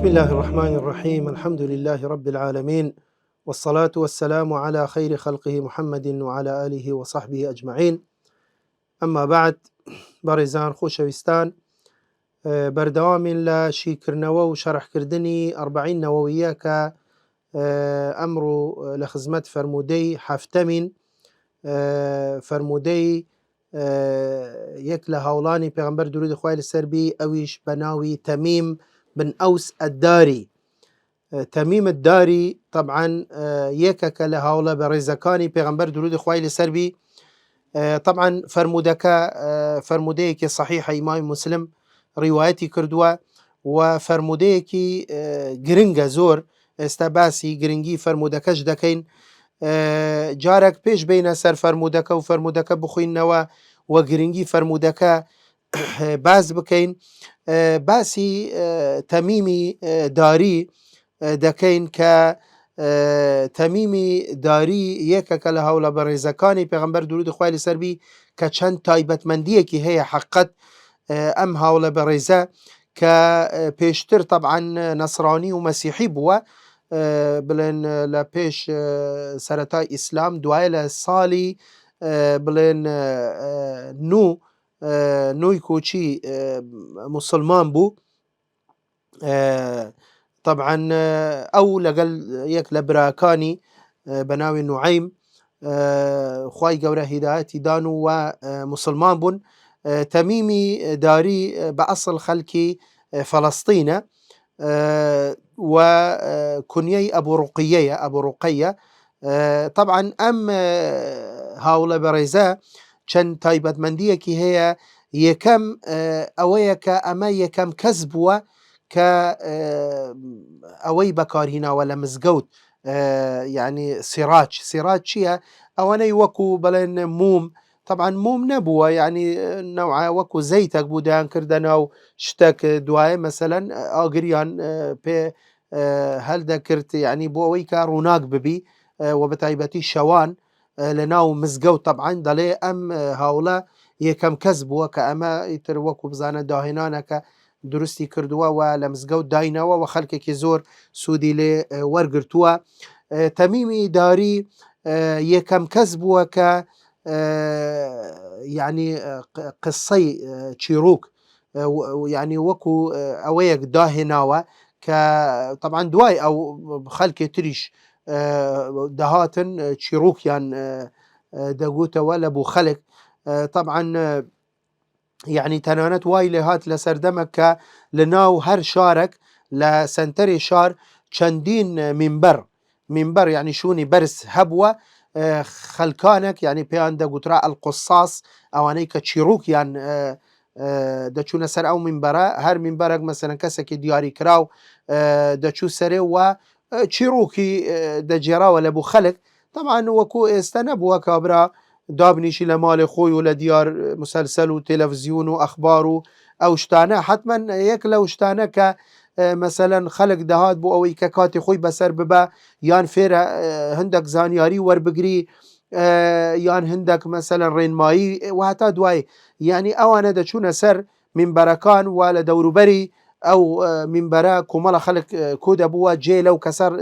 بسم الله الرحمن الرحيم. الحمد لله رب العالمين، والصلاة والسلام على خير خلقه محمد وعلى آله وصحبه أجمعين. أما بعد، بارزان خوشويستان، بردوام لا شيكرنوا وشرح كردني 40 نووية أمر لخزمت فرمودي حفتمين فرمودي يكلا هولاني پیغمبر درود خواه لسربي أويش بناوي تميم بن أوس الداري. تميم الداري طبعا يكك لهولا برزكاني پیغمبر درود خواه لسربي. طبعا فرموديك صحيح إمام مسلم روايتي كردوا، وفرموديك گرنگا زور استباسي گرنگي فرمودكش دكين جارك پیش بين سر فرمودك و فرمودك بخوين نوا و گرنگي فرمودك باز بكين. باسي تميمي داري دكين ك تميمي داري يكك لهولا برزكاني پیغمبر درود خواه لسربي كچند تايبت مندية كي هي حقت ام هولا برزا كبيشتر طبعا نصراني ومسيحي بوا بلين لبيش سرطاي اسلام دوائل صالي بلين نوي كوشي مسلمان بو طبعا او لقل يك لبراكاني بناوي نعيم خواي قورة هدايتي دانو ومسلمان بن. تميمي داري بأصل خلكي فلسطين، وكنيي أبو رقية. طبعا أم هاولا بريزا چند تايبت مندية كي هي يكم أويك أما يكم كذبوا ك أوي بكارهنا ولا مزقوت يعني سراج شيا أواني وكو بلين موم. طبعا موم نبوة يعني نوعا وكو زيتك بودان كردنا شتك دواي مثلا آقريان بي هل ذكرت يعني بوويكا روناق ببي وبتايبتي شوان لناو مزقو. طبعا دلي أم هاولا يكم كذبوا كأما يتروكو بزانا داهنانك درستي كردوا ولمزقو داينوا وخلقك زور سودي لي ورقرتوا. تميمي داري يكم كذبوا ك يعني قصي تشيروك يعني وكو اويك داهناوا طبعا دواي او خلك تريش دهاتن تشيروك يعني دقوتا ولا بو خلق. طبعا يعني تنانت واي لهات لسردمك لناو هر شارك لسنتري شار چندين منبر يعني شوني برس هبوة خلكانك يعني بيان دا قطراء القصاص اوانيك تشيروك يعني دا چون سر او منبرا هر منبرك مثلا كسك دياري كراو دا چو سره و تشيروكي دا جرا ولا بو خلق. طبعا وكو استنب وكابرا دابنيشي لمال خوي ولا ديار مسلسل وتلفزيون واخبار او شتانا حتما يكلو شتانا ك مثلا خلق دهات بو اوي كاتي خوي بسر ببا يان فيرا هندك زانياري وربقري يان هندك مثلا رين ماي وهتا دواي يعني اوانا دا چون سر من بركان ولا دوروبري او من برا كمال خلق كود ابوا جي لو كسر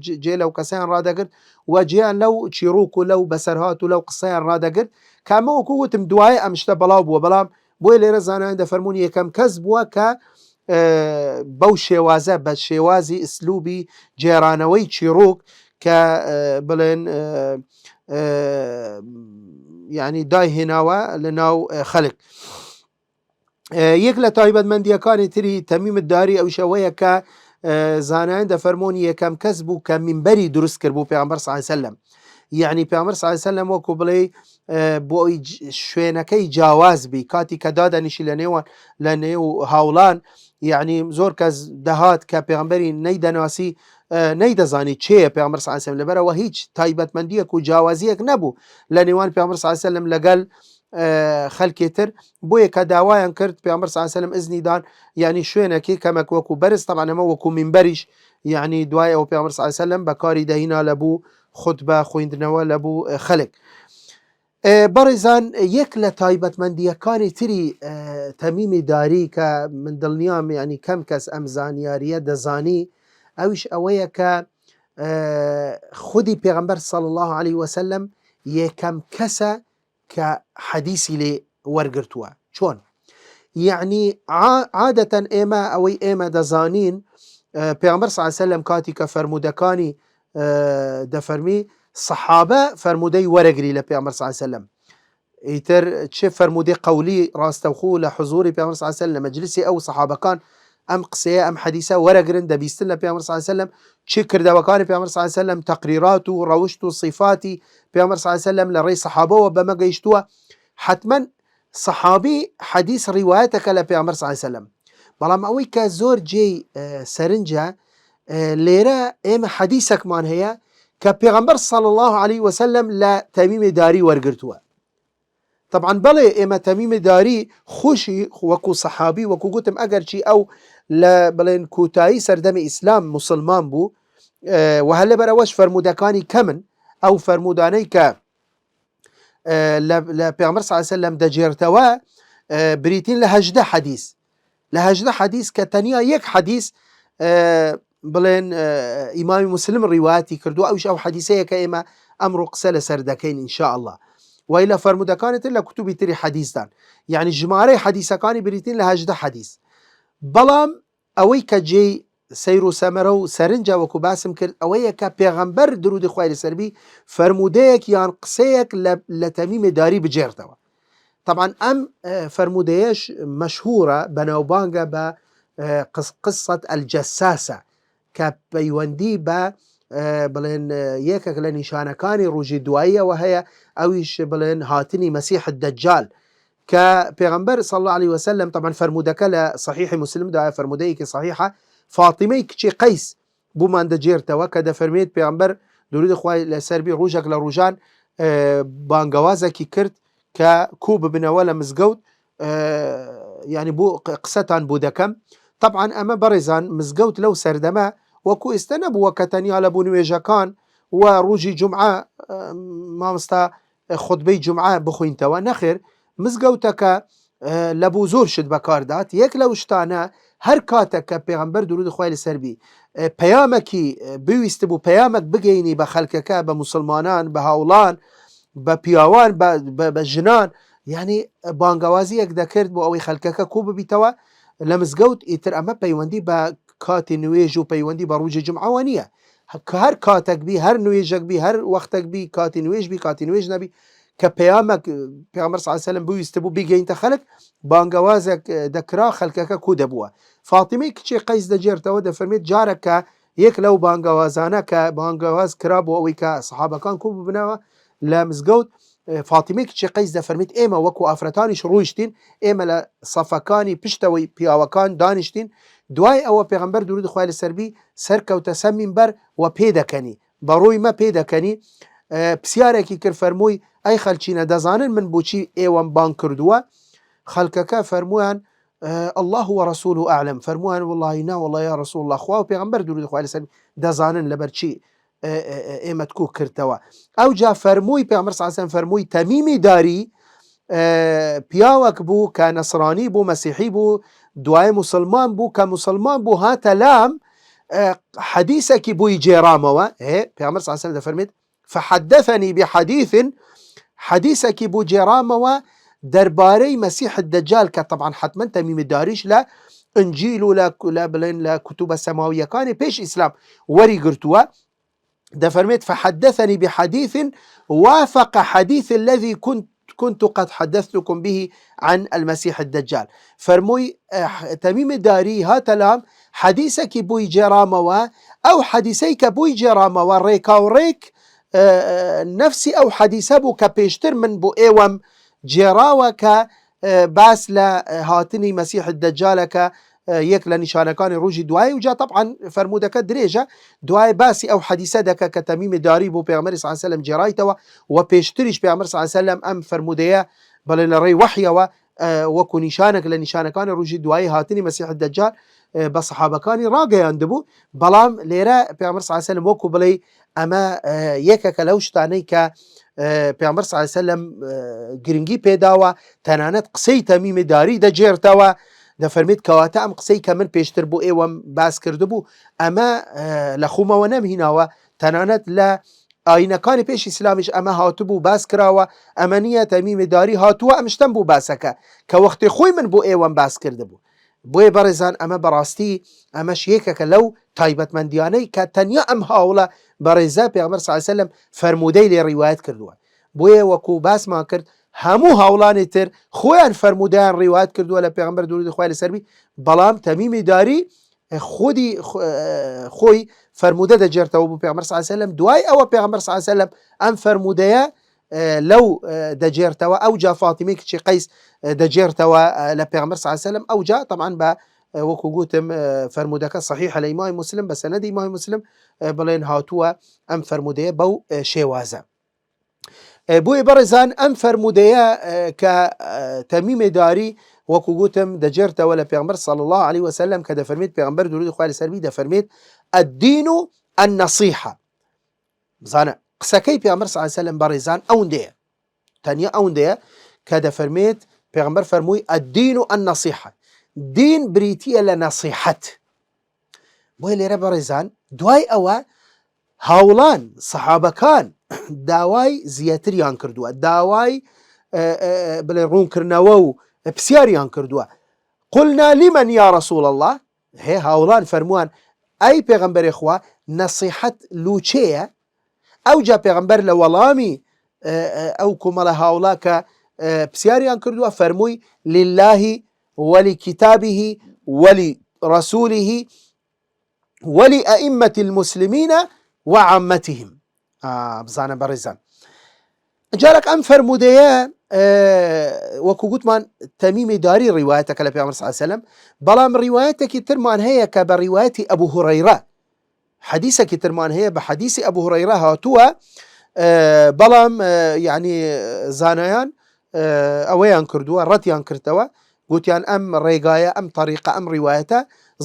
جي لو كسان رادقر وجيان لو تشيروك لو بسرهات لو قصيان رادقر كما وكوت مدواي امشتا بلاو بلام بو اللي رزانا عند فرموني كم كذب وك بو شوازه بشوازي اسلوبي جيرانوي تشيروك ك بلين يعني داي هناوا لناو خلق. يكلا تايبت من ديكاني تري تميم الداري او شوية ك زانان دا فرموني يكم كسبو كمنبري دروس كربو پیغمبر صلى الله عليه وسلم. يعني پیغمبر صلى الله عليه وسلم وكو بلي بو شوينكي جاواز بي كاتي كدادا نشي لنيو هاولان يعني زور كز دهات كبيغمبري نيدا ناسي نيدا زاني چه پیغمبر صلى الله عليه وسلم لبرا وهيج تايبت منديك وجاوازيك نبو لنيوان پیغمبر صلى الله عليه وسلم لقل خلكتر بويا كداوايان كرت پیغمبر صلى الله عليه وسلم اذني دان يعني شوينكي كمك وكو برز طبعا ما وكو منبرش يعني دواي او پیغمبر صلى الله عليه وسلم بكاري دهينا لبو خطبه خويندنوا لبو خلق. بەڕێزان یەک لە تایبەتمەندیەکانی تری تەمیمی داری کە من دڵنیام ینی کەم کەس ئەم زانیاریە دەزانی ئەویش ئەوەیە کە خودی پێغەمبەر صلی الله عليه وسلم یەکەم کەسە کە حەدیسی لێ وەرگرتووە. چۆن؟ یعنی عادەتەن ئێمە ئەوەی ئێمە دەزانین پێغەمبەر صلی الله عليه وسلم کاتی کە فەرمودەکانی دەفەرمی سەحابە فەرمودەی وەرەگری لە پێغەمبەر صلی الله عليه وسلم، ئیتر چه فەرمودەی قەولی ڕاستەوخۆ لە حوزوری پێغەمبەر صلی الله عليه وسلم لە مەجلیسی ئەو سەحابەکان ئەم قسەیە ئەم حەدیسە وەرەگرن دەبیستن لە پێغەمبەر صلی الله عليه وسلم، چه کردەوەکانی پێغەمبەر صلی الله عليه وسلم تەقریرات و ڕەوشت و صیفاتی پێغەمبەر صلی الله عليه وسلم لە ڕێی سەحابەوە بەمە گەیشتووە. حتمما سەحابی حەدیس ڕیوایەتەکە لە پێغەمبەر صلی الله عليه وسلم، بەڵام ئەوەی کە زۆر جێی سەرنجە لێرە ئێمە حەدیسێکمان هەیە کە پێغەمبەر صلی الله عليه وسلم لە تەمیمی داری وەرگرتووە. طبعا بەڵێ ئێمە تەمیمی داری خوشی وەکو سەحابی وەکو گوتم ئەگەر چی ئەو لە بڵێن کوتایی سەردەمی ئیسلام مسلمان بوو و هەر لەبەرەوەش فەرمودەکانی کەمن، ئەو فەرمودانەی کە لە پێغەمبەر صلی الله عليه وسلم دەجێرتەوە بریتین لە 18 حەدیث، لە 18 حەدیث کە تەنیا یەک حەدیث بڵێن ئیمامی مسلم ڕیواەتی کردو، ئەوش ئەو حەدیثەیە کە ئێمە ئەمڕۆ قسە لەسەر دەکەین ئینشاء الله. وای لە فەرمودەکانت لە کوتوبی تری حەدیثدان، یعنی ژمارەی حەدیثەکانی بریتین لە 18 حەدیث. بەڵام ئەوەی کە جێی سەیر و سەمەرە و سەرنجە وەکو باسم کرد ئەوەیە کە پێغەمبەر درودی خوای لەسەربی فەرمودەیەک یان قسەیەک لە تەمیمی داری بجێرتەوە. طبعا ئەم فەرمودەیەش مەشهورە بەناوبانگە بە قسەت ئەلجەساسە کە پەیوەندی بە بڵێن یەکێک لە نیشانەکانی ڕۆژی دواییەوە هەیە، ئەویش بڵێن هاتنی مەسیح الدەجال کە پێغەمبەر صلی الله عليه وسلم طبعا فەرمودەکە لە صحیح مسلم دا فەرمودەیەکی صحیحە فاتیمەی کچی قەیس بوومان دەجێرتەوە کە دەفەرمێت پێغەمبەر درودی خوای لەسەربی ڕۆژێک لە ڕۆژان بانگەوازێکی کرد کە کوو ببنەوە لە مزگەوت، یعنی بۆ قسەتان بۆ دەکەم. طبعا ئەمە بەڕێزان مزگەوت لەو سەردەمە وەکو ئێستا نەبووە کە تەنیا لە بوو نوێژەکان و ڕۆژی جومعە مامۆستا خوتبەی جومعە بخوینتەوە، نەخێر مزگەوتەکە لە بوو زۆر شت بەکاردات. یەک لەو شتانە هەر کاتێک کە پێغەمبەر درودی خوای لەسەربی پەیامێکی بویست بوو پەیامێک بگەینی بە خەڵکەکە، بە مسلمانان، بە هاوڵان، بە پیاوان، بە ژنان، یعنی بانگەوازیەک دەکرد بۆ ئەوەی خەڵکەکە کوو ببیتەوە لە مزگەوت. ئیتر ئەمە پەیوەندی بە کاتی نوێژ و پەیوەندی بە ڕۆژی جومعەوە نییە، هەر کاتێک بی، هەر نوێژێک بی، هەر وەختێک بی، کاتی نوێژ بی، کاتی نوێژ نەبی، کە پەیامێک پێغەمبەر صلی الله عليه وسلم بویست بوو بیگەینتە خەڵک، بانگەوازێک دەکرا خەڵکەکە کوو دەبووە. فاتیمەی کچی قەیس دەجێرتەوە دەفەرمێت جارێک کە یەک لەو بانگەوازانە کە بانگەواز کرا بۆ ئەوەی کە سەحابەکان کوو ببنەوە لە مزگەوت، فاتیمەی کچی قەیس دەفەرمێت ئێمە وەکو ئافرەتانیش ڕۆیشتین، ئێمە لە سەفەکانی پشتەوەی پیاوەکان دانیشتین، دوای ئەوە پێغەمبەر درودی خوای لەسەربی سەرکەوتە سەر مینبەر و پێدەکەنی، بەڕۆی مە پێدەکەنی. پرسیارێکی کرد فەرمووی ئەی خەلچینە دەزانن من بۆچی ئێوەم بانگ کردووە؟ خەڵکەکە فەرمویان الله ورسوله أعلم، فەرمویان والله نا والله یا رسول الله، خوا و پێغەمبەر درودی خوای لەسەربی دەزانن لەبەرچی ئێمەت کوو کردەوە. ئەو جا فەرمووی پێغەمبەر صلی الله عليه وسلم فەرمووی تەمیمی داری پیاوەک بوو کە نەسرانی بوو، مەسیحی بوو، دوای مسلمان بوو، کە مسلمان بوو هاتە لام حەدیثێکی بووی جێرامەوە. پێغەمبەر صلی الله عليه وسلم دەفەرمێت فحدثني بحديث، حەدیثێکی بوو جێرامەوە دەربارەی مەسیح الدەجال کە طبعا حتما تەمیمی داریش لە ئنجیل و لە بڵێن لە کوتوبە سەماویەکانی پێش ئیسلام وەری گرتووە. دەفەرمێت فحدثني بحديث وافق حديث الذي كنت قد حدثتكم به عن المسيح الدجال. فەرمووی تەمیمی داری هاتە لام حەدیثێکی بووی جێرامەوە، ئەو حەدیثەی کە بووی جێرامەوە ڕێکاوڕێک نفسی ئەو حەدیثە بوو کە پێشتر من بۆ ئێوەم جێراوە کە باس لە هاتنی مەسیح الدەجالەکە یەک لە نیشانەکانی ڕۆژی دوای. وجا طبعا فەرمودەکە درێژە، دوای باسی ئەو حەدیثە دەکە کە تەمیمی داری بۆ پێغەمبەر صلی الله عليه وسلم جێڕایتەوە و پێشتریش پێغەمبەر صلی الله عليه وسلم ئەم فەرمودەیە بەڵێ لە ڕێی وەحیەوە وەکو نیشانێک لە نیشانەکانی ڕۆژی دوایی هاتنی مەسیح الدەجال بە سەحابەکانی ڕاگەیاندبوو. بەڵام لێرە پێغەمبەر صلی الله عليه وسلم وەکو بڵێ ئەمە یەکێکە لەو شتانەی کە پێغەمبەر صلی الله علیه وسلم گرنگی پێداوە تەنانەت قسەی تەمیمی داری دەجێرتەوە دەفەرمێت کەواتە ئەم قسەی کە من پێشتر بۆ ئێوەم باس کردبوو ئەمە لە خومەوە نەمهیناوە تەنانەت لە ئاینەکانی پێش ئیسلامیش ئەمە هاتوبوو باس کراوە ئەمە نییە تەمیمی داری هاتووە ئەمشتم بوو باسەکە کە وەختی خۆی من بۆ ئێوەم باس کردبوو بۆیە بەڕێزان ئەمە بەڕاستی ئەمەش یەکێکە لەو تایبەتمەندیانەی کە تەنیا ئەم هاوڵە بەڕێزا پێغەمبەر صلی الله علیه وسلم فەرمودەی لێ ڕیوایەت کردووە بۆیە وەکو باسمان کرد هەموو هاوڵانی تر خۆیان فەرمودەیان ڕیوایەت کردووە لە پێغەمبەر درودی خوای لەسەر بی بەڵام تەمیمی داری خۆی فەرمودە دەجێرتەوە بۆ پێغەمبەر صلی الله علیه وسلم دوای ئەوە پێغەمبەر صلی الله علیه وسلم ئەم فەرمودەیە لەو دەجێرتەوە ئەو جا فاتیمەی کچی قەیس دەجێرتەوە لە پێغەمبەر صلی الله علیه وسلم ئەو جا طبعا بە وەکو گوتم فەرمودەکە صحیحە لە ئیمامی مسلم بە سەنەدی ئیمامی مسلم بڵێن هاتووە ئەم فەرمودەیە بەو شێوازە بۆیە بەڕێزان ئەم فەرمودەیە کە تەمیمی داری وەکو گوتم دەجێرتەوە لە پێغەمبەر صلی الله عليه وسلم کە دەفەرمێت پێغەمبەر درودی خوای لەسەر بی دەفەرمێت الدین النصیحة بزانە قسەکەی پێغەمبەر صلی الله عليه وسلم بەڕێزان ئەوەندەیە تەنیا ئەوەندەیە کە دەفەرمێت پێغەمبەر فەرمووی الدین النصیحة دین بریتیە لە نەسیحەت بۆیە لێرە بەڕێزان دوای ئەوە هاوڵان سەحابەکان داوای زیاتریان کردووە داوای بڵێ ڕوونکردنەوە و پرسیاریان کردووە قلنا لمن یا رسول الله هێ هاوڵان فەرمووان ئەی پێغەمبەری خوا نەسیحەت لوچەیە ئەو جا پێغەمبەر لە وەڵامی ئەو کۆمەڵە هاوڵا کە پرسیاریان کردووە فەرمووی لله ولكتابه ولرسوله ولأئمة المسلمين وعامتهم بزانە بەڕێزان جارێک ئەم فەرمودەیە وەکو گوتمان تەمیمی داری ڕیوایەتەکە لە پێغەمبەر صلی الله علیه وسلم بەڵام ڕیوایەتێکی ترمان هەیە کە بە ڕیوایەتی ئەبوو هورەیرە حەدیثێکی ترمان هەیە بە حەدیثی ئەبوو هورەیرە هاتووە بەڵام یعنی زانایان ئەوەیان کردووە ڕەتیان کردەوە گوتیان ئەم ڕێگایە ئەم طریقە ئەم ڕیوایەتە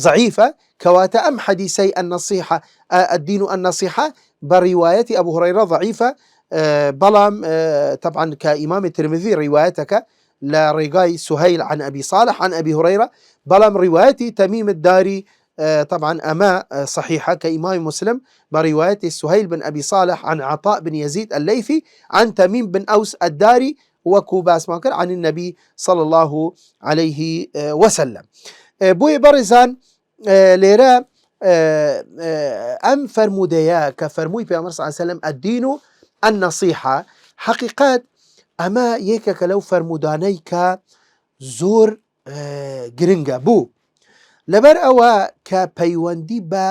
ضعیفە کەواتە ئەم حەدیثەی النصیحة الدین النصیحة برواية أبو هريرة ضعيفة بلام طبعا كإمام الترمذي روايتك لا رقاي سهيل عن أبي صالح عن أبي هريرة بلام روايتي تميم الداري طبعا أما صحيحة كإمام مسلم برواية سهيل بن أبي صالح عن عطاء بن يزيد الليثي عن تميم بن أوس الداري وكوباس ماكر عن النبي صلى الله عليه وسلم بوي برزان ليرا ئەم فەرمودەیە کە فەرمووی پێغەمبەر صلی الله عليه وسلم الدین النصیحة حقیقەت ئەمە یەکێکە لەو فەرمودانەی کە زۆر گرنگە بوو لەبەر ئەوە کە پەیوەندی بە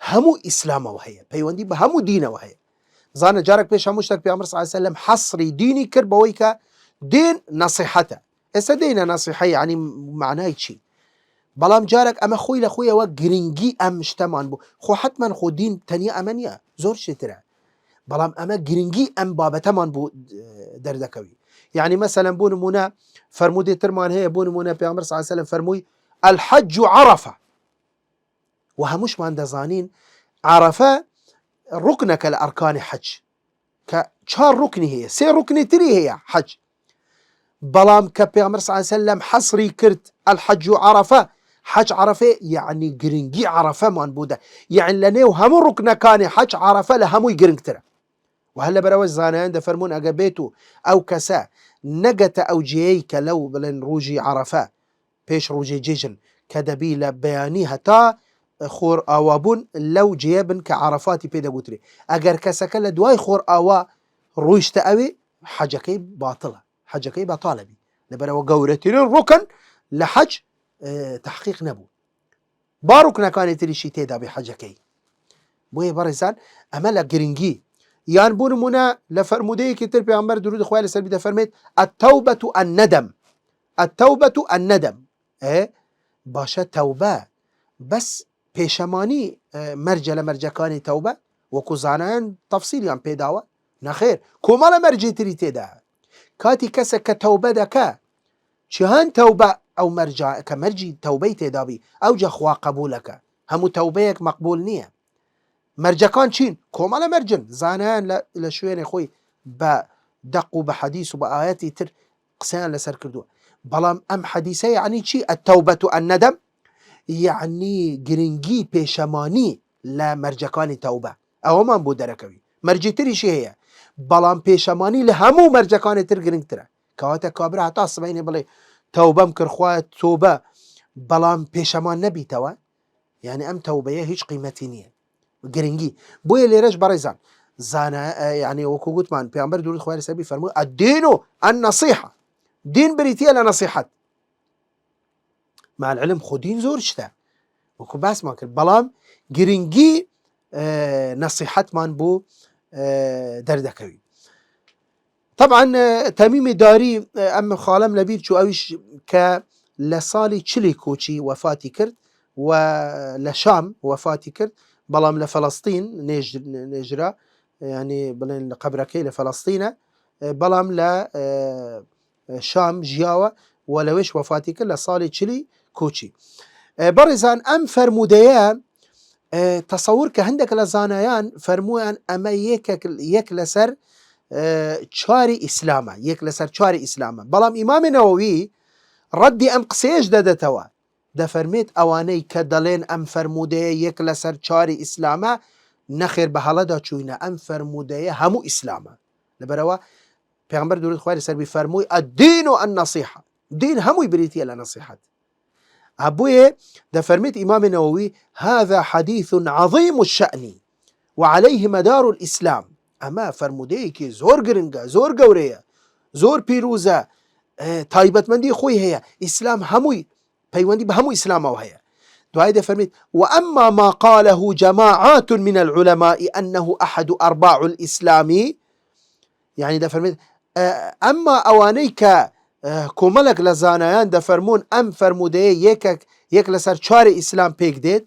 هەموو ئیسلامەوە هەیە پەیوەندی بە هەموو دینەوە هەیە زانە جارێک پێش هەموو شتێک پێغەمبەر صلی الله عليه وسلم حەسری دینی کرد بەوەی کە دین نەسیحەتە ئێستا دینە نەسیحە یعنی معنای چی بەڵام جارێک ئەمە خۆی لە خۆیەوە گرنگی ئەم شتەمان بوو خۆ حتمما خۆ دین تەنیا ئەمە نییە زۆر شترە بەڵام ئەمە گرنگی ئەم بابەتەمان بوو دەردەکەوی یعنی مەسەلەن بۆ نمونە فەرمودەی ترمان هەیە بۆ نمونە پێغەمبەر صلی الله عليه وسلم فەرمووی الحج عرفة و هەمووشمان دەزانین عرفە ڕوکنەکە لە ئەرکانی حەج کە 4 ڕوکنی هەیە 3 ڕوکنی تری هەیە حەج بەڵام کە پێغەمبەر صلی الله عليه وسلم حەسری کرد الحج عرفة حج عرفة يعني گرنگی عرفة من بوده يعني لنيو همو ركنكاني حج عرفة لهمو گرنگتره وهلا بروج زانيان دفرمون اقبيتو او كسا نقت او جيك لو بلن روجي عرفة بيش روجي جيجن كدبي لبياني هتا خور اوابون لو جيبن كعرفاتي بيدا قتري اگر كسا لدواي خور اوا رويشت اوي حجكي باطلة حجكي باطالة بي لبرو قورتين الركن لحج تحقيق نبو باروكنا كانت تريشي تيدا بحاجكي بوي بارزان املا جرينجي يان بون منا لفرمودي كتير بيعمر درود اخوالي سلبي ده فرميت التوبة الندم التوبة الندم باشا توبة بس بيشماني مرجع لمرجع كاني توبة وكوزانان تفصيل يان بيداوة نخير كومالا مرجع تري تيدا كاتي كسا كتوبة دكا شهان توبة أو مرجع كمرجي توبيتي دابي أو جخوا قبولك همو توبيك مقبول نية مرجع كان شين كوم على مرجن زانان لشوين أخوي دقوا بحديث وبآياتي تر قسان لسر كردوا بلام أم حديثة يعني چي التوبة الندم يعني جرنجي بيشماني لا مرجكاني توبة أو ما بو دركوي مرجي تري شي هي بلام بيشماني لهمو مرجكاني تر جرنج ترى كواتا كابرا عطا صبعيني بلي توبة مكر خواه توبة بلام بيشمان نبي توا يعني أم توبة هيش قيمتي نية جرنجي بويا اللي رج بريزان زانا يعني وكوغوت مان بيامبر دور خواه سبي فرمو الدين النصيحة دين بريتيا لنصيحة مع العلم خودين زور شتا وكو باس ماكر بلام جرنجي نصيحة مان بو دردكوي طبعا تميم داري أم خالم لبير شو أويش ك لصالي تشلي كوشي وفاتي كرد ولشام وفاتي كرد بلام لفلسطين نجرا يعني بلين قبركي لفلسطين بلام لشام جياوة ولوش وفاتي كرد لصالي تشلي كوشي برزان أم فرموديا تصور كهندك لزانيان فرموان أما يك لسر چاري إسلاما يك لسر چاري إسلاما بلام إمام نووي ردي أم قسيش دادتوا دا فرميت أواني كدلين أم فرمودية يك لسر چاري إسلاما نخير بحالا دا چوينة أم فرمودية همو إسلاما لبروا پیغمبر درود خواه سر بفرموي الدين النصيحة دين همو يبريتي لنصيحة أبوي دا فرميت إمام نووي هذا حديث عظيم الشأن وعليه مدار الإسلام أما فرمودي كي زور گرنگا زور گوريا زور بيروزا تايبت مندي خوي هي إسلام هموي بيوندي بهمو إسلام أو هي دعاء ده فرميت وأما ما قاله جماعات من العلماء أنه أحد أرباع الإسلام يعني ده فرميت أما أوانيك كوملك لزانيان ده فرمون أم فرمودي يك لسر چار إسلام بيك ديد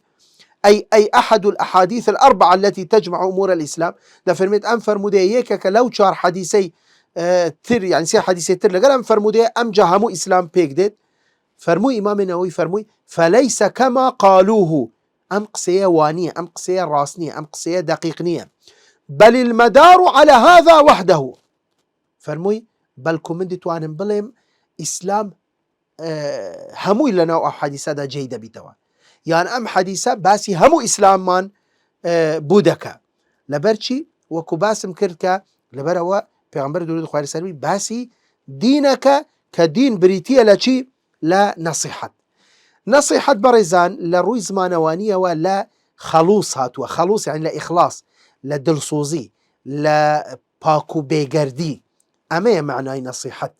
أي أحد الأحاديث الأربعة التي تجمع أمور الإسلام ده فرميت أم فرمودي يك لو چار حديثي تر يعني سي حديثي تر لقال أم فرمودي أم جهمو إسلام بيك ديد فرموي إمام النووي فرموي فليس كما قالوه أم قصية وانية أم قصية راسنية أم قصية دقيقنية بل المدار على هذا وحده فرموي بل كومندي توانم بلهم إسلام هموي لنا أو حديثة دا جيدة بتوا يعني أم حديثة باسي همو إسلام من بودكا لبرشي وكو باسم كركا لبروا پیغمبر درود خواه سلوي باسي دينك كدين بريتيا لشي لا نصيحة بريزان لروي زمانوانية ولا خلوص هاتوا خلوص يعني لا إخلاص لا دلصوزي لا باكو بيقردي أما معنى نصيحة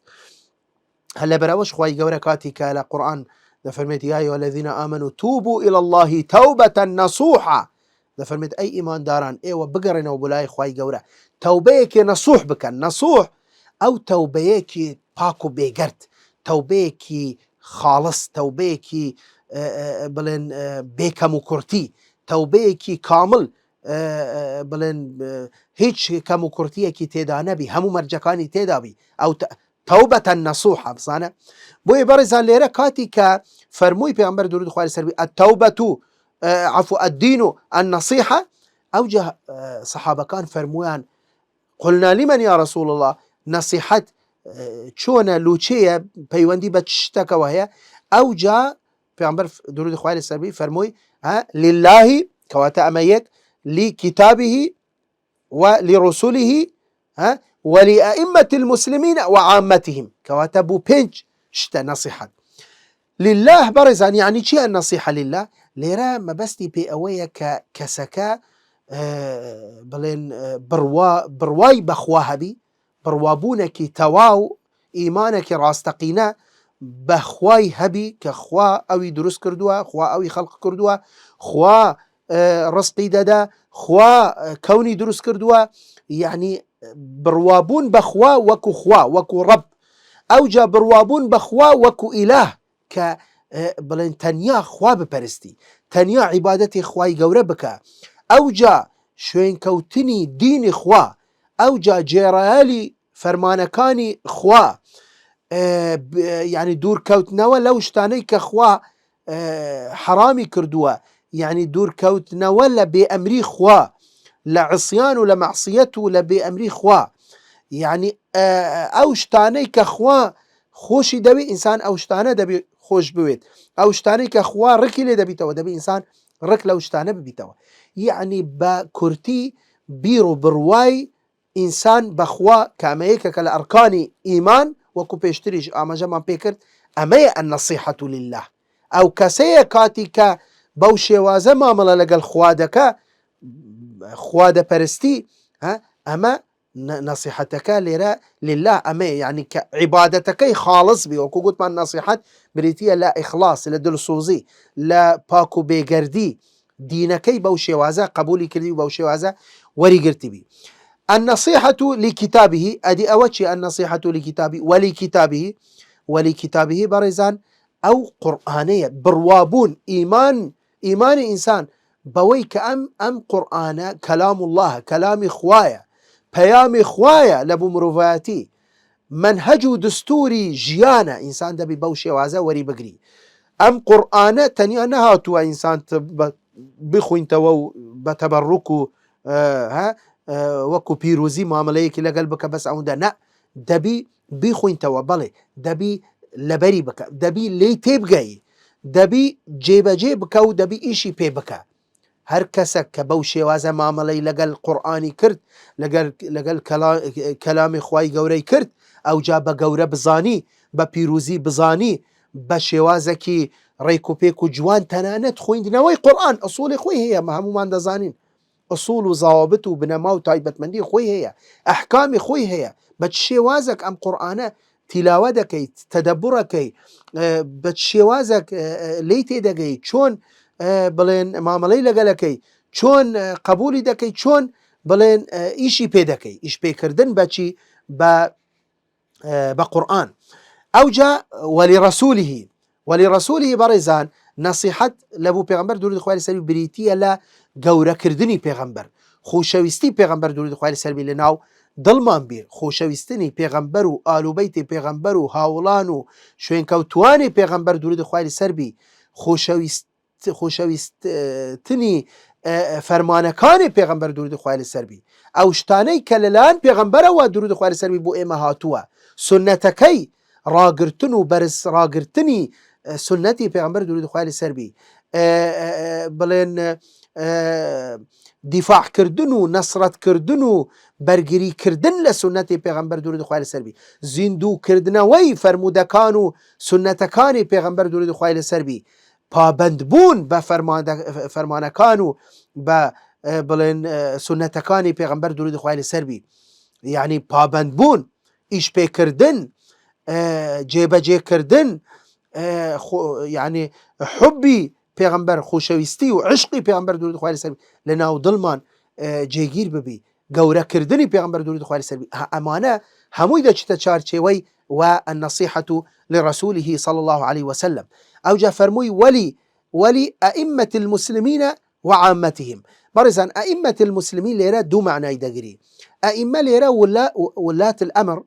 هلا براوش خواهي قوركاتي كالا قرآن ده فرميت يا أيها الذين آمنوا توبوا إلى الله توبة نصوحة ده فرميت أي إيمان داران إيوه بقرنا وبلاي خواهي قورا توبيك نصوح بكن نصوح أو توبيك باكو بيقرد توبيك خالص توبيك بلين بيكمو كرتي توبيك كامل بلين هيج كمو كرتيه كي تيدا نبي همو مرجكاني تيدا بي أو توبة النصوحة بصانة بوي برزان ليرا كاتي كفرموي بيغمبر درود خوالي سربي التوبة عفو الدين النصيحة أوجه صحابة كان فرمويان قلنا لمن يا رسول الله نصيحة چونا لوچية بيواندي بتشتكى وهي أوجه بيغمبر درود خوالي سربي فرموي لله كواتا أميك لكتابه ولرسله ولأئمة المسلمين وعامتهم كواتبو بينج شتا نصيحة لله برزان يعني شيء النصيحة لله ليرا ما بستي بي أويا كسكا بلين برواي بخواها بي بروابونك تواو إيمانك راستقينا بخواي هبي كخوا أوي دروس كردوا خوا أوي خلق كردوا خوا رزقي دادا خوا كوني دروس كردوا يعني بروابون بخوا وكو خوا وكو رب أوجا بروابون بخوا وكو إله ك بلين تنيا خوا ببرستي تنيا عبادتي خواي قوربك أوجا شوين كوتني دين خوا أوجا جيرالي فرمانكاني خوا يعني دور كوتنا ولو شتاني كخوا حرامي كردوا يعني دور كوتنا ولا بأمري خوا لعصيان ولا معصيته ولا بأمري خوا يعني ئەو شتانەی کە خوا خۆشی دەوێت ئینسان ئەو شتانە دەبێت خۆش بوێت، ئەو شتانەی کە خوا ڕقی لێ دەبیتەوە دەبێت ئینسان ڕق لەو شتانە ببیتەوە. یعنی بە کورتی بیر و بڕوای ئینسان بەخوا کامەیەکە کە لە ئەرکانی ئیمان وەکو پێشتریش ئاماژەمان پێکرد ئەمەیە النەسیحەت لله. ئەو کەسەیە کاتی کە بەو شێوازە مامەڵە لەگەڵ خوا دەکە، خوا دەپەرستی، ئەمە نەسیحەتەکە لێرە لله ئەمەیە، یعنی کە عیبادەتەکەی خاڵص بی. وەکو گوتمان نەسیحەت بریتیە لە ئیخلاص، لە دڵسۆزی، لە پاک و بێگەردی، دینەکەی بەو شێوازە قبولی کردی و بەو شێوازە وەریگرتی بی. النصيحة لكتابه أدي أوتشي النصيحة لكتابه ولكتابه برزان أو قرآنية بروابون إيمان إنسان بويك أم قرآن كلام الله، كلام خوايا، بيام خوايا لبو مروفاتي، منهج دستوري جيانا إنسان دبي بوشي وعزا وري بقري. أم قرآن تنيا نهاتوا إنسان بخوين تو بتبركو وەکو پیرۆزی مامەلەیەکی لەگەڵ بکە بەس ئەوەندە نە، دەبی بیخوینتەوە، بەڵێ دەبی لەبەری بکە، دەبی لێی تێبگەی، دەبی جێبەجێ بکە و دەبی ئیشی پێ بکە. هەر کەسێک کە بەو شێوازە مامەلەی لەگەڵ قورئانی کرد، لەگەڵ کەلامی خوای گەورەی کرد، ئەوجا بە گەورە بزانی، بە پیرۆزی بزانی، بە شێوازێکی ڕێک و پێک و جوان تەنانەت خوێندنەوەی قورئان ئەسوڵی خۆی هەیە، هەمومان دەزانین ئەسوڵ و زاوابط و بنەما و تایبەتمەندی خۆی هەیە، ئەحکامی خۆی هەیە. بە شێوازێک ئەم قورئانە تیلاوە دەکەیت، تەدەبوڕەکەی، بە شێوازێک لێی تێدەگەی، چۆن بڵێن مامەلەی لەگەلەکەی، چۆن قبولی دەکەی، چۆن بڵێن ئیشی پێ دەکەی، ئیش پێکردن بەچی بە قورئان. ئەوجا وەلیڕەسوولیه بەڕێزان نەسیحەت لەبوو پێغەمبەر درودی خوای لەسەری بریتیە لە گەورەکردنی پێغەمبەر، خۆشەویستی پێغەمبەر درودی خوای لەسەری لەناو دڵمان بێ، خۆشەویستنی پێغەمبەر و ئالوبەیتی پێغەمبەر و هاوڵان و شوێنکەوتوانی پێغەمبەر درودی خوای لەسەر بی، خۆشەویستنی فەرمانەکانی پێغەمبەر درودی خوای لەسەر بی، ئەو شتانەی کە لەلایەن پێغەمبەرەوە درودی خوای لەسەر بی بۆ ئێمە هاتووە، سنەتەکەی ڕاگرتن و بەرز ڕاگرتنی سنەتی پێغەمبەر درودی خوای لەسەر بی، بڵێن دیفاعکردن و نەسرەتکردن و بەرگریکردن لە سنەتی پێغەمبەر درودی خوای لەسەر بی، زیندووکردنەوەی فەرمودەکان و سنەتەکانی پێغەمبەر درودی خوای لەسەر بی، پابەندبوون بە فەرمانەکان و بە بڵێن سنەتەکانی پێغەمبەر درودی خوای لەسەر بی، یعنی پابەندبوون، ئیش پێکردن، جێبەجێکردن، یعنی حبی پێغەمبەر، خۆشەویستی و عشقی پێغەمبەر درودی خوای لەسەر بی لەناو دڵمان جێگیر ببی، گەورەکردنی پێغەمبەر درودی خوای لەسەر بی. ئەمانە هەمووی دەچێتە چارچێوەی والنصيحة لرسوله صلى الله عليه وسلم. أوجا فرموي ولي أئمة المسلمين وعامتهم. برزان أئمة المسلمين ليرا دو معنى يدقري، أئمة ليرا ولاة الأمر،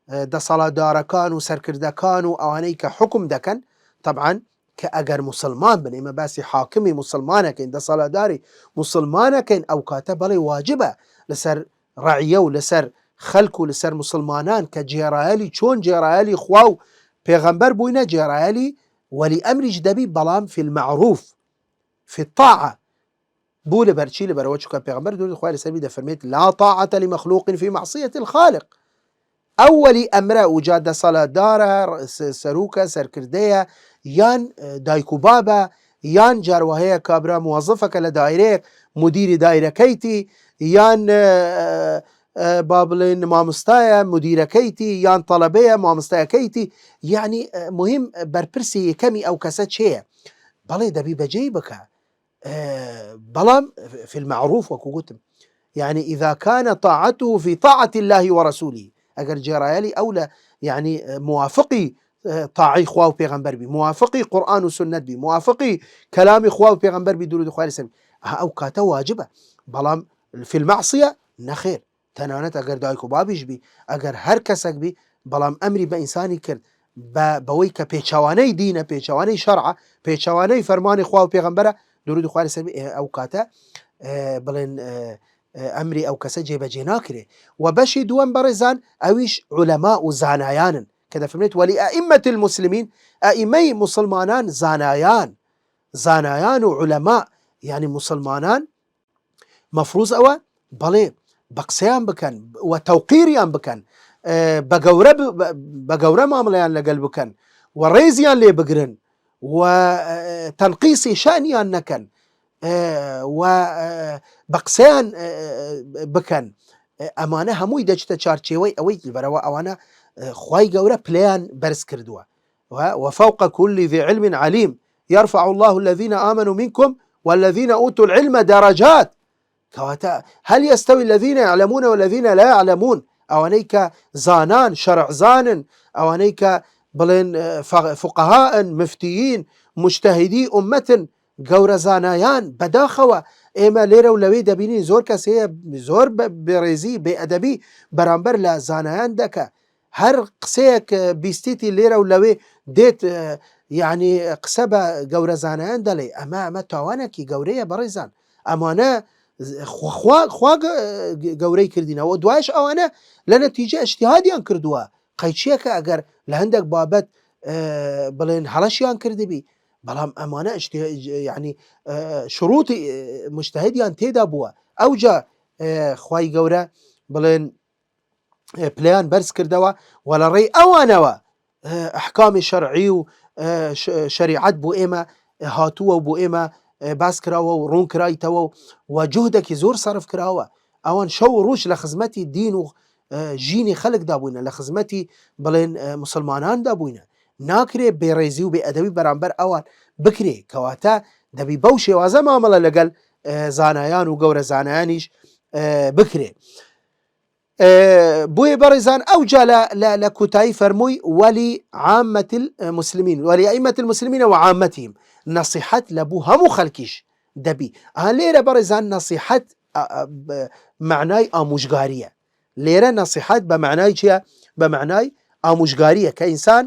دا صلاة داركان وسركردكان وأوانيك حكم دكن، طبعا كأجر مسلمان بن إما باسي حاكمي مسلمانك دا صلاة داري مسلمانك أو كاتب لي واجبة لسر رعية ولسر خلق ولسر مسلمانان كجيرالي چون جيرالي خواو پیغمبر بوينة جيرالي ولي أمر جدبي بلام في المعروف في الطاعة بول برشي لبروجك پیغمبر دول خوالي سبيل فرميت لا طاعة لمخلوق في معصية الخالق. أولي أمر وجاد صلاة دارة سروكة سركردية يان دايكو بابا يان جاروهية كابرا موظفك لدائرة مدير دائرة كيتي يان بابلين مامستايا مدير كيتي يان طلبية مامستايا كيتي، يعني مهم بربرسي كمي أو كسات شيء بلي دبي بجيبك بلام في المعروف وكوكتم، يعني إذا كان طاعته في طاعة الله ورسوله أجر جرالي أولى يعني موافقي طاعي خواه بيغمبر بي، موافقي قرآن وسنة بي، موافقي كلام خواه بيغمبر بي درود خواه لسلم، أو كاتا واجبة. بلام في المعصية نخير تنانت أجر دايكو بابيش بي أجر هر كسك بي بلام أمري بإنساني كرد بويك بيشواني دينه بيشواني شرعه بيشواني فرماني خواه بيغمبره درود خواه لسلم، أو كاتا بلين ئەمری ئەو کەسە جێبەجێ ناکرێ. و بەشی دووەم بەڕێزان ئەویش عولەما و زانایانن کە دەفەرمێت وەلی ئەئیمەت المسلمین، ئەئیمەی مسلمانان زانایان و عولەما، یعنی مسلمانان مەفروض ئەوە بەڵێ بە قسەیان بکەن و تەوقیریان بکەن، بە گەورە مامەڵەیان لەگەڵ بکەن و ڕێزیان لێ بگرن و تەنقیسی شانیان نەکەن و بە قسەیان بکەن. ئەمانە هەمووی دەچتە چارچێوەی ئەوەی بەرەوە ئەوانە خوای گەورە پلەیان بەرز کردووە. وفوق كل ذي علم عليم يرفع الله الذين آمنوا منكم والذين أوتوا العلم درجات. كواتا هل يستوي الذين يعلمون والذين لا يعلمون؟ أوانيك زانان شرع زان، أوانيك بلين فقهاء مفتيين مجتهدي أمة گەورە زانایان بەداخەوە. ئێمە لێرە و لەوەی دەبینین زۆر کەسەیە زۆر بێڕێزی بێئەدەبی بەرامبەر لە زانایان دەکە. هەر قسەیەک بیستیتی لێرە و لەوێ دێت یعنی قسە بە گەورە زانایان دەڵێ ئەمە تاوانێکی گەورەیە بەڕێزان. ئەمانە خوا گەورەی کردینەوە، دوایش ئەوانە لە نەتیجە ئیجتیهادیان کردووە. قەیچیەکە ئەگەر لە هەندێک بابەت بڵێن هەڵەشیان کردبی، بەڵام ئەمانە یعنی شروطی مجتهدیان تێدا بووە. ئەوجا خوای گەورە بڵێن پلەیان بەرز کردەوە و لە ڕێی ئەوانەوە ئەحکامی شەرعی و شریعەت بۆ ئێمە هاتووە و بۆ ئێمە باس کراوە و ڕوون کرایتەوە و جوهدێکی زۆر سەرف کراوە. ئەوان شەو و ڕۆژ لە خزمەتی دین و ژینی خەڵکدا بووینە، لە خزمەتی بڵێن مسلماناندا بووینە. ناکرێ بێڕێزی و بێئەدەبی بەرامبەر ئەوان بکرێ، کەواتە دەبی بەو شێوازە مامەڵە لەگەڵ زانایان و گەورە زانایانیش بکرێ. بۆیە بەڕێزان ئەوجا لە کوتایی فەرمووی وەلی عامەت المسلمین وەلی ئەئیمەت المسلمین و عامەتیهم، نەسیحەت لە بوو هەموو خەڵکیش دەبی. لێرە بەڕێزان نەسیحەت معنای ئاموژگاریە. لێرە نەسیحەت بە معنای چییە؟ بە معنای ئاموژگاریە کە ئینسان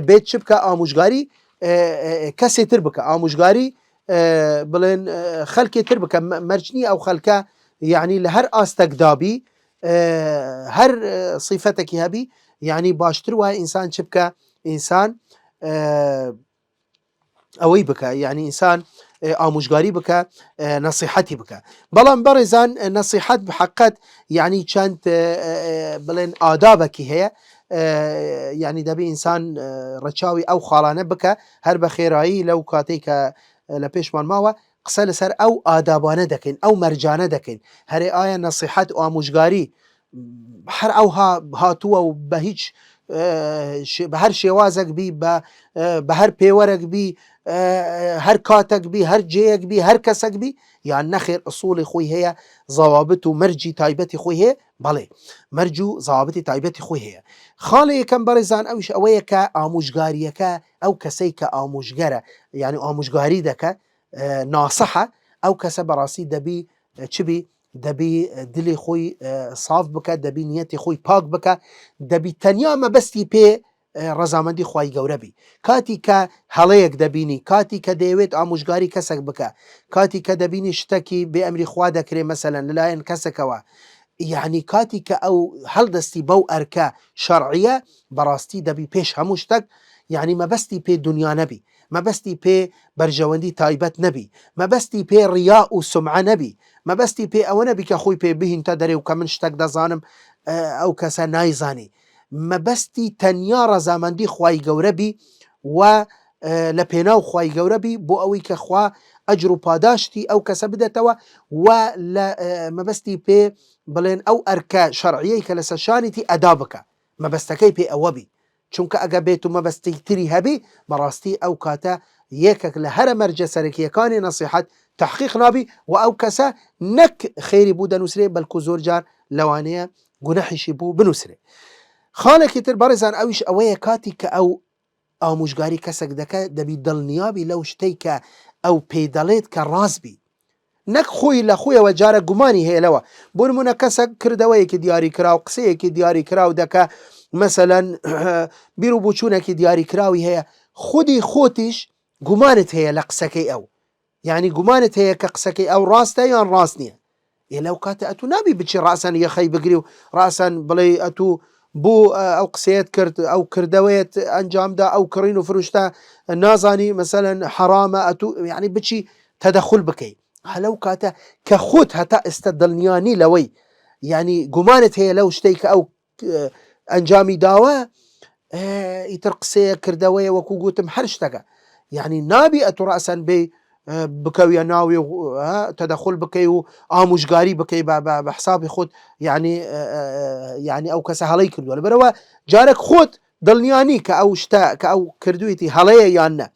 بێت چ بکە؟ ئاموژگاری کەسێ تر بکە، ئاموژگاری بڵێن خەڵکێ تر بکە، مەرجنی ئەو خەڵکە یعنی لە هەر ئاستەکدابی هەر صیفەتێکی هەبی یعنی باشتر وایە ئینسان چ بکە؟ ئینسان ئەوەی بکە، یعنی ئینسان ئاموژگاری بکە، نەسیحەتی بکە. بەڵام بەڕێزان نەسیحەت بحەقەت یعنی چەند بڵێن ئادابێکی هەیە، یعنی دەبێ ئینسان ڕەچاوی ئەو خاڵانە بکە هەر بە خێرایی. لەو کاتێک کە لە پێشمان ماوە قسە لەسەر ئەو ئادابانە دەکەین، ئەو مەرجانە دەکەین. هەرێ ئایا نەسیحەت و ئاموژگاری هەر ئەو هاتووە و بە هیچ بە هەر شێوازێک بی، بە هەر پێوەرێک بی، هەر کاتێک بی، هەر جێیەک بی، هەر کەسێک بی، یان نەخێر ئوسوڵی خۆی هەیە، زەوابط و مەرجی تایبەتی خۆی هەیە؟ بەڵێ مەرج و زەوابطی تایبەتی خۆی هەیە. خاڵی یەکەم بەڕێزان ئەوش ئەوەیە کە ئاموژگاریەکە ئەو کەسەی کە ئاموژگەرە یعنی ئاموژگاری دەکە ناسەحە، ئەو کەسە بەڕاستی دەبی چبی؟ دەبی دلی خۆی ساف بکە، دەبی نیەتی خۆی پاک بکە، دەبی تەنیا مەبەستی پێ ڕەزامەندی خوای گەورە بی. کاتی کە هەڵەیەک دەبینی، کاتی کە دەیەوێت ئاموژگاری کەسێک بکە، کاتی کە دەبینی شتێکی بێ ئەمری خوا دەکرێ مەسەلەن لەلایەن کەسێکەوە، یعنی کاتی کە ئەو هەڵدەستی بەو ئەرکە شەرعیە، بەڕاستی دەبی پێش هەموو شتێک یعنی مەبەستی پێ دنیا نەبی، مەبەستی پێ بەرژەوەندی تایبەت نەبی، مەبەستی پێ ڕیا و سمعە نەبی، مەبەستی پێ ئەوە نەبی کە خۆی پێ بهینتە دەرێ و کە من شتێک دەزانم ئەو کەسە نایزانی. مەبەستی تەنیا ڕەزامەندی خوای گەورە بی و لە پێناو خوای گەورە بی بۆ ئەوەی کە خوا ئەجر و پاداشتی ئەو کەسە بدەتەوە و لە مەبەستی پێ بڵێن ئەو ئەرکە شەرعیەی کە لەسەر شانیتی ئەدا بکە، مەبەستەکەی پێ ئەوە بی. چونکە ئەگە بێت و مەبەستی تری هەبی، بەڕاستی ئەو کاتە یەکێک لە هەرە مەرجە سەرەکیەکانی نەسیحەت تحقیق نابی و ئەو کەسە نەک خێری بوو دەنووسرێ بەلکو زۆر جار لەوانەیە گونەحیشی بوو بنووسرێ. خاڵێکی تر بەڕێزان ئەویش ئەوەیە کاتی کە ئەو ئاموژگاری کەسێک دەکە دەبی دڵنیابی لەو شتەی کە ئەو پێی دەڵێت کە ڕاست بی، نەک خۆی لە خۆیەوە جارە گومانی هەیە لەوە. بۆ نمونە کەسێک کردەوەیەکی دیاری کراو، قسەیەکی دیاری کراو دەکە، مەسەلەن بیر و بوچوونێکی دیاری کراوی هەیە، خودی خۆتیش گومانت هەیە لە قسەکەی ئەو، یعنی گومانت هەیە کە قسەکەی ئەو ڕاستە یان ڕاست نییە، لو كات أتو نابي بتشي رأسا يخي بقري رأسا بلي أتو بو أو قسيت كرت أو كردويت أنجام دا أو كرينو فروشتا نازاني مثلا حرامة أتو يعني بتشي تدخل بكي هلو كاتا كخوت هتا استدلنياني لوي يعني قمانت هي لو شتيك أو أنجامي داوا يترقسي كردوية وكو قوتم حرشتك يعني نابي أتو رأسا بي بكوي ناوي تدخل بكي وآموشقاري بكي بحسابي خود يعني يعني أو كسهلي كردو ولا بروا جارك خود ضلنياني كأو شتا كأو كردويتي هليا يانا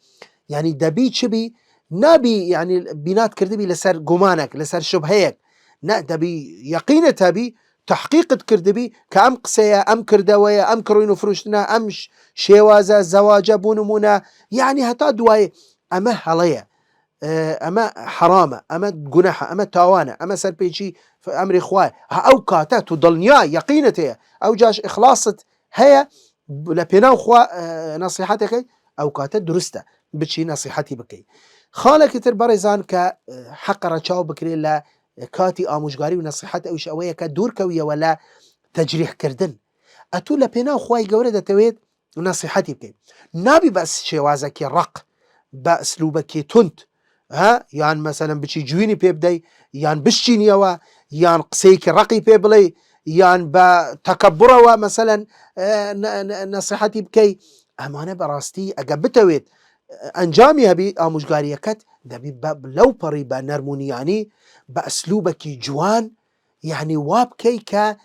يعني دبي شبي نابي يعني بينات كردبي لسر قمانك لسر شبهيك نا دبي يقينة تبي تحقيق كردبي كأم قسية أم كردوية أم كروينو فروشتنا أم شيوازة زواجة بونمونا يعني هتا دواي أما هليا أما حرامة أما جناحة أما تاوانة أما سربيجي في أمر إخوة أو كاتا تضلنيا يقينته أو جاش إخلاصة هي لبناو خوا نصيحتك أو كاتا درسته بتشي نصيحتي بكي خالك تر بريزان كحق رشاو بكري لا كاتي آموشقاري ونصيحتي أو شوية كدور كوية ولا تجريح كردن أتو لبناو خواي قورة تويت نصيحتي بكي نابي بس شوازك رق بأسلوبك تنت يعني مثلا بشي جويني بيبدي يعني بشينيوا يعني قسيك رقي بيبلي يعني بتكبره مثلا نصيحتي بكي أمانة براستي أقبتويت أنجامي هبي آموشقارية كت دبي لو بريبا نرموني يعني بأسلوبك جوان يعني وابكي كا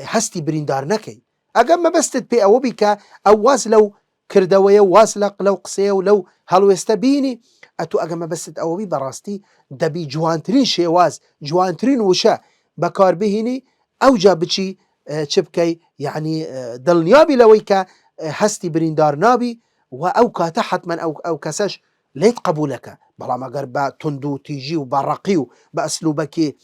هستي بريندار نكي أقام بستد بي أو بك أو واسلو كردوية واسلق لو قسيه ولو هلو يستبيني أتو أقام بستد أو بي براستي دبي جوانترين شيواز جوانترين وشا بكار بهني أو جابتشي شبكي يعني دلنيابي لويكا هستي بريندار نابي وأو كاتا حتما أو كساش ليت قبولك بلا ما قربا تندو تيجي وبرقيو بأسلوبك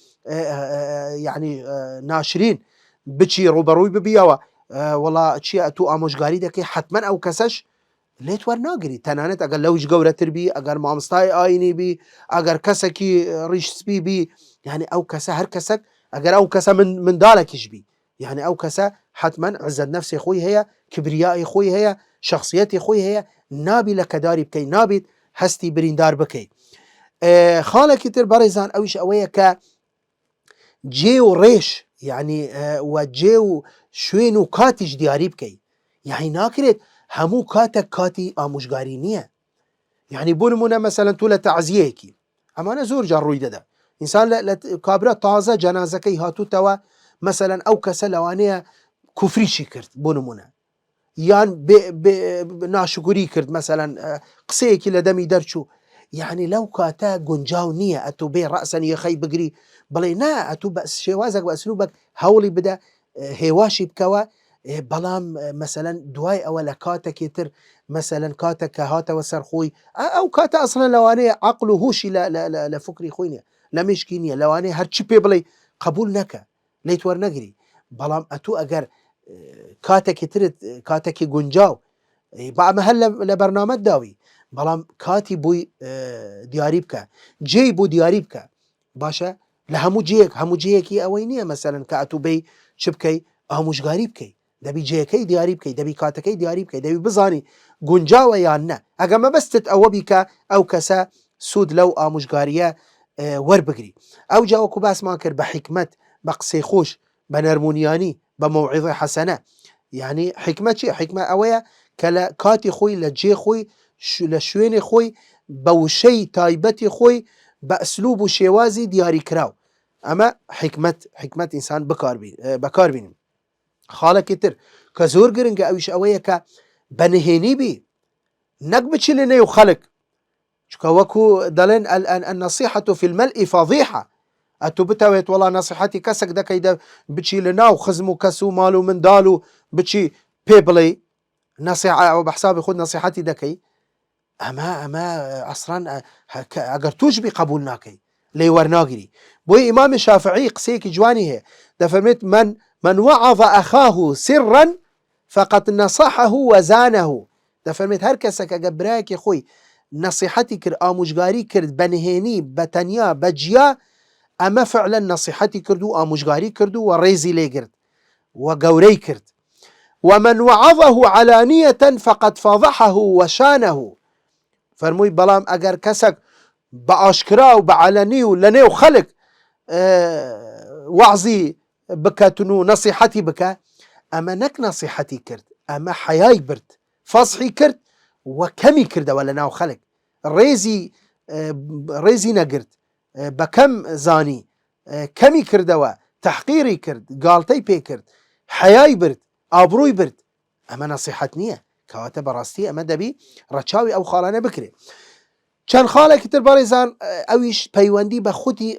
يعني ناشرين بتشي روبروي ببياوا والله تشي أتو آموشقاري دكي حتما أو كساش ليت ورناقري تنانت أقل لوش قورة تربي أقل مامستاي آيني بي أقل كسكي ريش سبي بي يعني أو كسا هر كسك أقل أو كسا من دالك يشبي يعني أو كسا حتما عزة نفسي خوي هي كبريائي خوي هي شخصيتي خوي هي نابي لك داري بكي نابي هستي بريندار بكي خالك تر بريزان أويش أويا ك جيو ريش يعني وجيو شوينو كاتش دياري بكي يعني ناكرت همو كاتك كاتي آموشقاري نية يعني بونمونا مثلا تولى تعزيهكي أما أنا زور جاروي ده إنسان كابرا طازة جنازكي هاتو توا مثلا أو كسلوانية كفري شكرت بونمونا يعني ناشكري كرد مثلا قسيكي لدمي درشو يعني لو كاتا جنجاو نية أتو بي رأسا يخي بقري بلي نا أتو بأس شوازك وأسلوبك هولي بدا هواشي بكوا بلام مثلا دواي أولا كاتا كتر مثلا كاتا كهاتا وسرخوي أو كاتا أصلا لواني عقله هوشي لا فكري خويني لا مشكيني لواني هرشي بيبلي قبول نكا ليتور نقري بلام أتو أجر كاتك ترد كاتك جنجاو بعد هلا لبرنامج داوي بلام كاتي بوي دياري بك جي بو دياري بك باشا لهمو جيكي اوينيه مثلا كاتو بي شبكي هموش غريب كي دبي جيكي دياري بكي دبي كاتكي دياري بكي دبي بزاني جنجاو يانا اجا ما بستت او بك او كسا سود لو اموش غاريه وربقري او جاوكو باس ماكر بحكمه بقسي خوش بنرمونياني بموعظة حسنة يعني حكمة شيء حكمة أويا كلا كاتي خوي لجي خوي لشويني خوي بوشي تايبتي خوي بأسلوب شوازي دياري كراو أما حكمة إنسان بكار بين خالة كتر كزور قرنق أويش أويا كبنهيني بي نقبتش لنا يخلق شكوكو دلين النصيحة في الملء فضيحة أتو بتويت والله نصيحتي كسك دا كيدا بتشي لنا وخزمو كسو مالو من دالو بتشي بيبلي نصيحة أو بحسابي خود نصيحتي دكي أما أصلا أقرتوش بقبولناكي لي ورناقري بوي إمام الشافعي قسيك جواني هي دفرمت من وعظ أخاه سرا فقد نصحه وزانه دفرمت هركسك أقبراك يا خوي نصيحتي كر آموشقاري كرد بنهيني بتنيا بجيا ئەمە فعلا نصیحەتی کرد و ئامۆژگاری کرد و ڕێزی لێگرت و گەورەی کرد. ومن وعظه علانية فقد فضحه وشانه. فەرمووی بەڵام ئەگەر کەسێک بە ئاشکرا و بە عەلەنی و لە نێو خەڵک وعزی بکەتن و نەسیحەتی بکە، ئەمە نەک نەسیحەتی کرد، ئەمە حەیای برد، فەسحی کرد و کەمی کردەوە لە ناو خەڵک، ڕێزی نەگرت، بە کەم زانی، کەمی کردەوە، تەحقیری کرد، گاڵتەی پێ کرد، حەیای برد، ئابڕووی برد. ئەمە نەسیحەت نییە، کەواتە بەڕاستی ئەمە دەبی ڕەچاوی ئەو خاڵانە بکرێ. چەند خاڵێکی تر بەڕێزان ئەویش پەیوەندی بە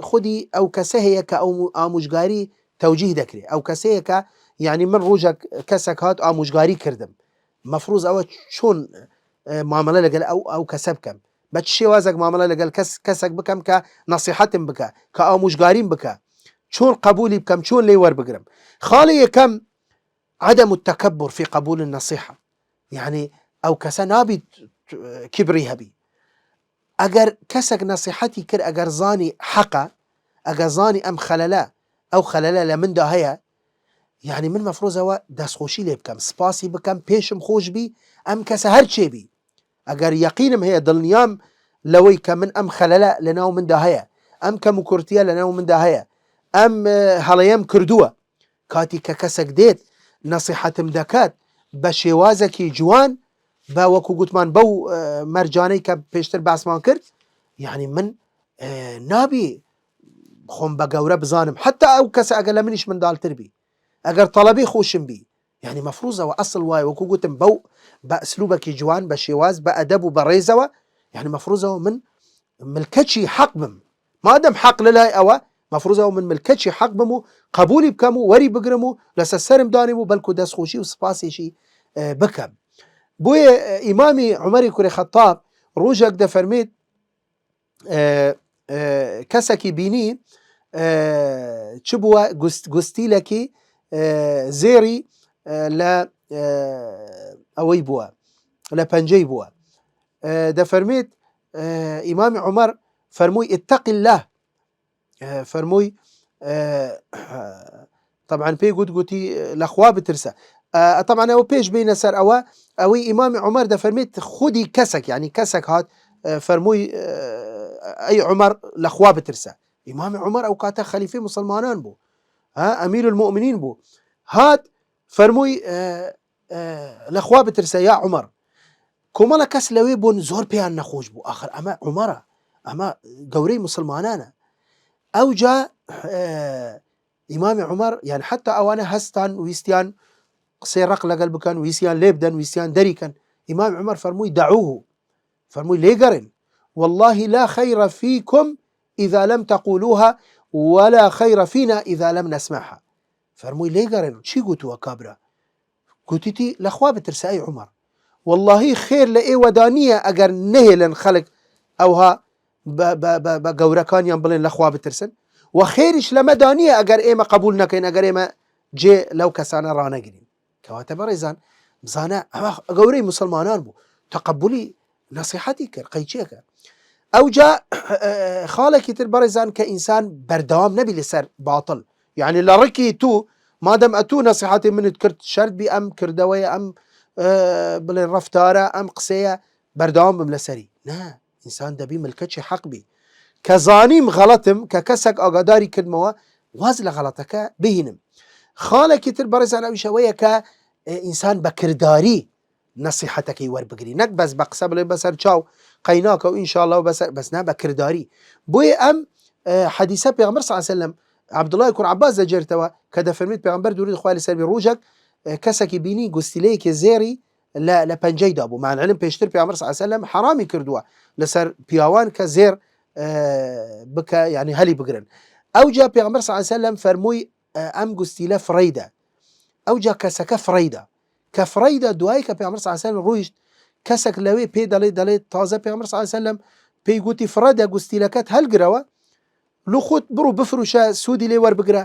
خودی ئەو کەسە هەیە کە ئەو ئامۆژگاری تەوجیه دەکرێت. ئەو کەسەیە کە یعنی من ڕۆژێک کەسێک هات ئامۆژگاری کردم، مەفروض ئەوە چۆن معاملە لەگەڵ ئەو کەسە بکەم، بە چ شێوازێک معاملە لەگەڵ کەسێک بکەم کە نەسیحەتم بکە، کە ئامۆژگاریم بکە، چۆن قبولی بکەم، چۆن لێی وەربگرم. خاڵی یەکەم عدم التكبر في قبول النصيحة. يعني ئەو کەسە نابێت کیبری هەبی. ئەگەر کەسێک نەسیحەتی کرد، ئەگەر زانی حەقە، ئەگەر زانی ئەم خەلەلە ئەو خەلەلە لە مندا هەیە، یعنی من مەفروضەوە دەستخۆشی لێ بکەم، سپاسی بکەم، پێشم خۆش بی، ئەم کەسە هەر چێ بی. ئەگەر یەقینم هەیە، دڵنیام لەوەی کە من ئەم خەلەلە لە ناو مندا هەیە، ئەم کەم و کورتیە لە ناو مندا هەیە، ئەم هەڵەیەم کردووە، کاتی کە کەسێک دێت نەسیحەتم دەکات بە شێوازێکی جوان، بە وەکو گوتمان بەو مەرجانەی کە پێشتر باسمان کرد، یعنی من نابی خۆم بە گەورە بزانم، حتا ئەو کەسە ئەگەر لە منیش منداڵتر بی، ئەگەر تەڵەبی خۆشم بی، یعنی مەفروضەوە ئەسڵ وایە وەکو گوتم بەو بە ئەسلوبێکی جوان، بە شێواز، بە ئەدەب و بە ڕێزەوە، یعنی مەفروضەوە من ملکەچی حەق بم، مادەم حەق لەلای ئەوە، مەفروضەوە من ملکەچی حەق بم و قبولی بکەم و وەری بگرم و لەسەر سەرم دانیم و بەلکو دەستخۆشی و سپاسێکی بکەم. بۆیە ئیمامی عومەری کوڕی خەتاب ڕۆژێک دەفەرمێت کەسێکی بینی چ بووە، گوستیلێکی زێری لە ئەوەی بووە، لە پەنجەی بووە. دەفەرمێت ئیمامی عومەر فەرمووی اتەقی الله، فەرمووی طبعا پێی گوتی لەخوا بترسە. طبعا ئەوە پێش بینە سەر ئەوەی ئیمامی عومەر دەفەرمێت خودی کەسێک، یعنی کەسێک هات فەرمووی ئەی عومەر لەخوا بترسە. ئیمامی عومەر ئەو کاتە خەلیفەی مسلمانان بوو، ئەمیر المؤمنین بوو، هات فەرمووی لەخوا بترسە یا عومەر. کۆمەڵە کەس لەوێ بوون زۆر پێیان نەخۆش بوو، ئاخر ئەمە عومەرە، ئەمە گەورەی مسلمانانە. ئەوجا ئیمامی عومەر یان حتا ئەوانە هەستان ویستیان قسەی ڕق لەگەڵ بکەن، ویسیان لێ بدەن، ویسیان دەریکەن، ئیمامی عومەر فەرمووی دەعوه، فەرمووی لێگەڕێن، والله لا خير فيكم إذا لم تقولوها ولا خير فينا إذا لم نسمعها. فەرمووی لێگەڕێن. چی گوتووە کابرا؟ گوتیتی لەخوا بترسە ئەی عومەر، واللهی خێر لە ئێوەدا نییە ئەگەر نەهێلن خەڵک ئەوها بە گەورەکانیان بڵێن لەخوا بترسن، و خێریش لەمەدا نییە ئەگەر ئێمە قبول نەکەین، ئەگەر ئێمە جێ لەو کەسانە ڕانەگرین. کەواتە بەڕێزان بزانە ئەمە گەورەی مسلمانان بوو، تەقبولی نەسیحەتی کرد، قەیچێکە. ئەوجا خاڵێکی تر بەڕێزان کە ئینسان بەردەوام نەبی لەسەر باتڵ، یعنی لە ڕکی تو مادەم ئەتوو نەسیحەتی منت کرد شەرت بی ئەم کردەوەیە، ئەم بڵێن ڕەفتارە، ئەم قسەیە بەردەوام بم لەسەری. نا، ئینسان دەبی ملکەچی حەق بی، کە زانیم غەڵەتم، کە کەسێک ئاگاداری کردمەوە واز لە غەڵەتەکە بهینم. خاڵێکی تر بەڕێزان ئەویشەوەیە کە ئینسان بە کردداری نەسیحەتەکەی وەربگری، نەک بەس بە قسە بڵێ بەسەر چاو قەیناکە و ئینشاءالله بەسەر، بەس نا، بە کردداری. بۆیە ئەم حەدیسە پێغەمبەر صلی الله علیه وسلم عەبدوڵای کوڕ عەباس دەجێرتەوە کە دەفەرمێت پێغەمبەر دووری خوای لەسەر بێ ڕۆژێک کەسێکی بینی گوستیلەیەکی زێری لە پەنجەیدا بوو، مع العلم پێشتر پێغەمبەر صلی الله علیه وسلم حرامی کردووە لەسەر پیاوان کە زێر بکە، یعنی هەلی بگرن. ئەوجا پێغەمبەر صلی الله علیه وسلم فەرمووی ئەم گوستیلە فڕەیدە. ئەوجا کەسەکە فڕەیدە، کە فڕەیدە دوایی کە پێغەمبەر صلی الله علیه وسلم ڕۆیشت، کەسێک لەوێ پێ دەڵێت تازە پێغەمبەر صلی الله علیه وسلم پێی گوتی فڕەدە گوستیلەکەت هەلگرەوە، لو خۆت بڕۆ بفروشە سوودی لێ وەربگرە.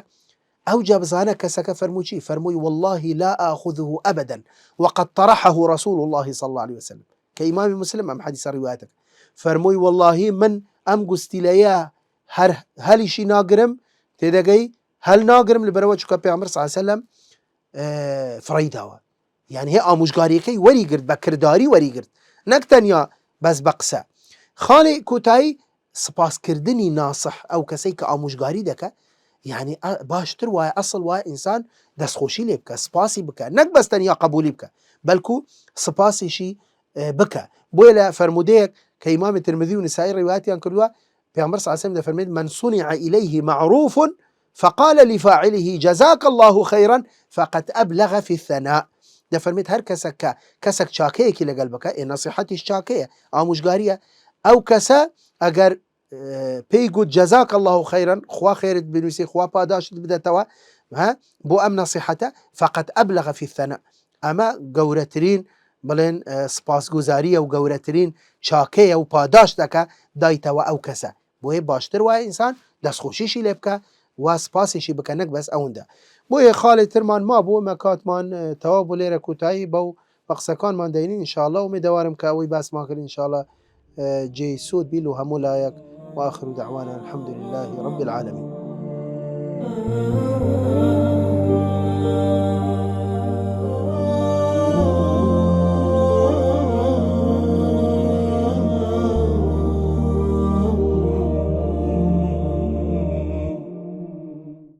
ئەوجا بزانە کەسەکە فەرمووی چی؟ فەرمووی والله لا آخذه أبدا وقد طرحه رسول الله صلى الله عليه وسلم، کە ئیمامی مسلم ئەم حەدیسە ڕیوایەتە، فەرمووی والله من ئەم گوستیلەیە هەلیشی ناگرم تێدەگەی هەل ناگرم لەبەرەوە چکە پێغەمبەر صلی الله علیه وسلم فڕی داوە، یعنی هێ ئامۆژگاریەکەی وەریگرت بە کردداری وەریگرت، نەک تەنیا بەس بە قسە. خاڵی کۆتایی سپاسکردنی ناسح ئەو کەسەی کە ئامۆژگاری دەکە، یعنی باشتر وایە ئەسڵ وایە ئینسان دەستخۆشی لێ بکە، سپاسی بکە، نەک بەس تەنیا قبولی بکە بەلکو سپاسیشی بکە. بۆیە لە فەرمودەیەک کە ئیمامی ترمذی و نسائی ڕیوایەتیان کردووە، پێغەمبەر صلی الله علیه وسلم دەفەرمێت من صنع إليه معروف فقال لفاعله جزاك الله خيرا فقد أبلغ في الثناء. دەفەرمێت هەر کەسێک چاکەیەکی لەگەڵ بکە، نەسیحەتیش چاکەیە، ئامۆژگاریە، ئەو کەسە ئەگەر پێی گوت جەزاک الله خەیرەن، خوا خێرت بنووسی، خوا پاداشت بدەتەوە بۆ ئەم نەسیحەتە، فقد أبلغ في الثناء، ئەمە گەورەترین بڵێن سپاسگوزاریە و گەورەترین چاکەیە و پاداش دەکە دایتەوە ئەو کەسە. بۆیە باشتر وایە ئینسان دەستخۆشیشی لێ بکە و سپاسیشی بکە، نەک بەس ئەوەندە. بۆیە خاڵی ترمان ما بوو ئەمە کاتمان تەواو بوو لێرە کوتایی بەو بە قسەکانمان دەینین ئینشاءالله، و میدەوارم کە ئەوەی باسمان کرد ئینشاءالله جێی سوود بیل و هەموو لایەک. وآخر دعوانا الحمد لله رب العالمين.